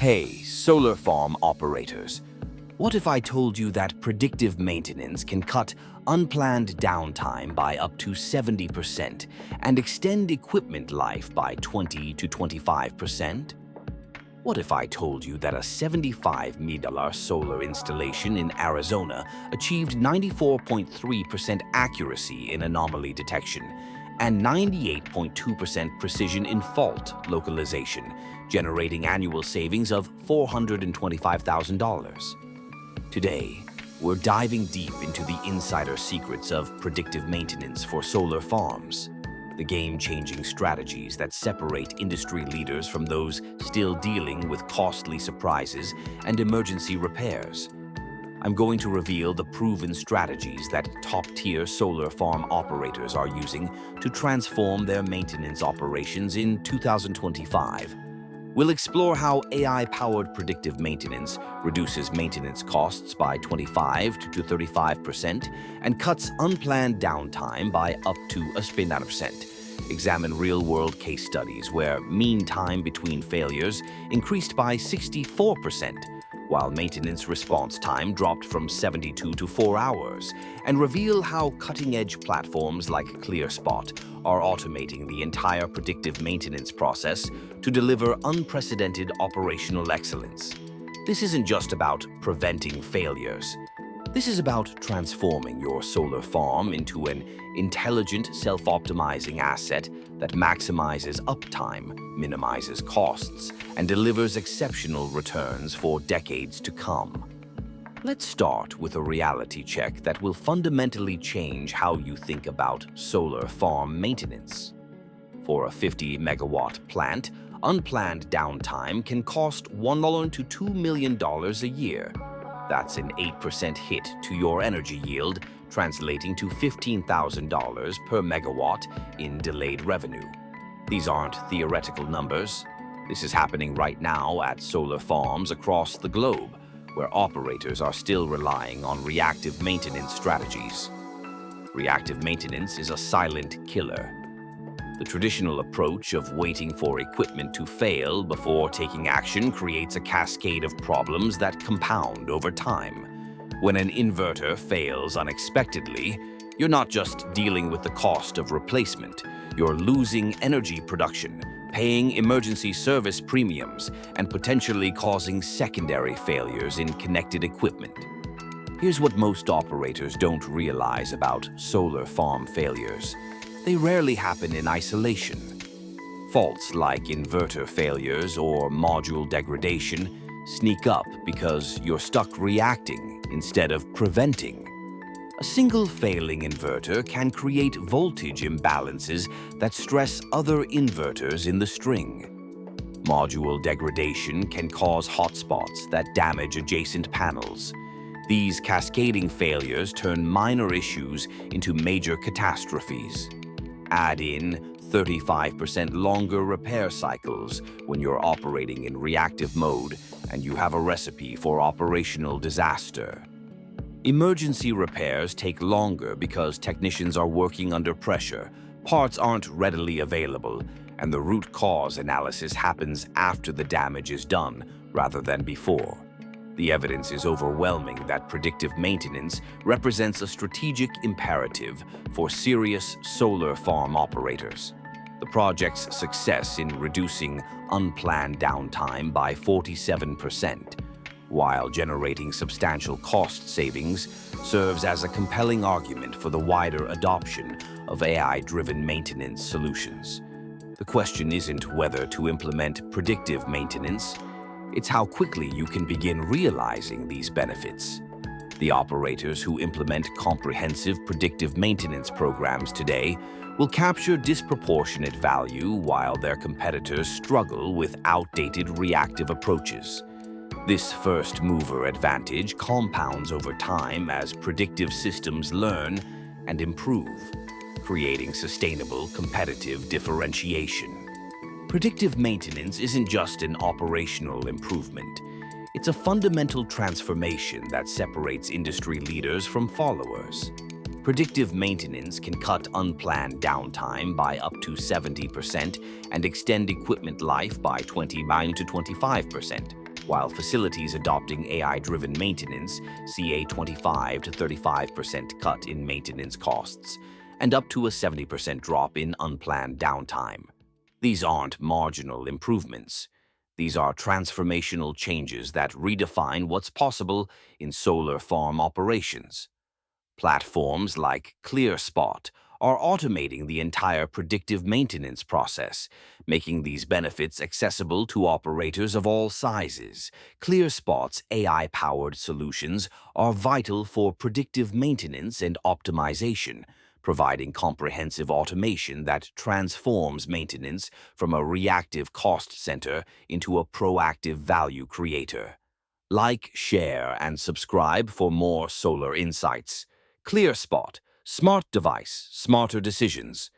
Hey, solar farm operators. What if I told you that predictive maintenance can cut unplanned downtime by up to 70% and extend equipment life by 20 to 25%? What if I told you that a $75 million solar installation in Arizona achieved 94.3% accuracy in anomaly detection and 98.2% precision in fault localization, generating annual savings of $425,000? Today, we're diving deep into the insider secrets of predictive maintenance for solar farms, the game-changing strategies that separate industry leaders from those still dealing with costly surprises and emergency repairs. I'm going to reveal the proven strategies that top-tier solar farm operators are using to transform their maintenance operations in 2025. We'll explore how AI-powered predictive maintenance reduces maintenance costs by 25 to 35% and cuts unplanned downtime by up to 9%. Examine real-world case studies where mean time between failures increased by 64%, while maintenance response time dropped from 72 to 4 hours, and reveal how cutting-edge platforms like ClearSpot are automating the entire predictive maintenance process to deliver unprecedented operational excellence. This isn't just about preventing failures. This is about transforming your solar farm into an intelligent, self-optimizing asset that maximizes uptime, minimizes costs, and delivers exceptional returns for decades to come. Let's start with a reality check that will fundamentally change how you think about solar farm maintenance. For a 50-megawatt plant, unplanned downtime can cost $1 to $2 million a year. That's an 8% hit to your energy yield, translating to $15,000 per megawatt in delayed revenue. These aren't theoretical numbers. This is happening right now at solar farms across the globe, where operators are still relying on reactive maintenance strategies. Reactive maintenance is a silent killer. The traditional approach of waiting for equipment to fail before taking action creates a cascade of problems that compound over time. When an inverter fails unexpectedly, you're not just dealing with the cost of replacement, you're losing energy production, paying emergency service premiums, and potentially causing secondary failures in connected equipment. Here's what most operators don't realize about solar farm failures. They rarely happen in isolation. Faults like inverter failures or module degradation sneak up because you're stuck reacting instead of preventing. A single failing inverter can create voltage imbalances that stress other inverters in the string. Module degradation can cause hotspots that damage adjacent panels. These cascading failures turn minor issues into major catastrophes. Add in 35% longer repair cycles when you're operating in reactive mode, and you have a recipe for operational disaster. Emergency repairs take longer because technicians are working under pressure, parts aren't readily available, and the root cause analysis happens after the damage is done rather than before. The evidence is overwhelming that predictive maintenance represents a strategic imperative for serious solar farm operators. The project's success in reducing unplanned downtime by 47%, while generating substantial cost savings, serves as a compelling argument for the wider adoption of AI-driven maintenance solutions. The question isn't whether to implement predictive maintenance, it's how quickly you can begin realizing these benefits. The operators who implement comprehensive predictive maintenance programs today will capture disproportionate value while their competitors struggle with outdated reactive approaches. This first-mover advantage compounds over time as predictive systems learn and improve, creating sustainable competitive differentiation. Predictive maintenance isn't just an operational improvement. It's a fundamental transformation that separates industry leaders from followers. Predictive maintenance can cut unplanned downtime by up to 70% and extend equipment life by 29 to 25%. while facilities adopting AI-driven maintenance see a 25 to 35% cut in maintenance costs and up to a 70% drop in unplanned downtime. These aren't marginal improvements. These are transformational changes that redefine what's possible in solar farm operations. Platforms like ClearSpot are automating the entire predictive maintenance process, making these benefits accessible to operators of all sizes. ClearSpot's AI-powered solutions are vital for predictive maintenance and optimization, providing comprehensive automation that transforms maintenance from a reactive cost center into a proactive value creator. Like, share, and subscribe for more solar insights. ClearSpot, smart device, smarter decisions.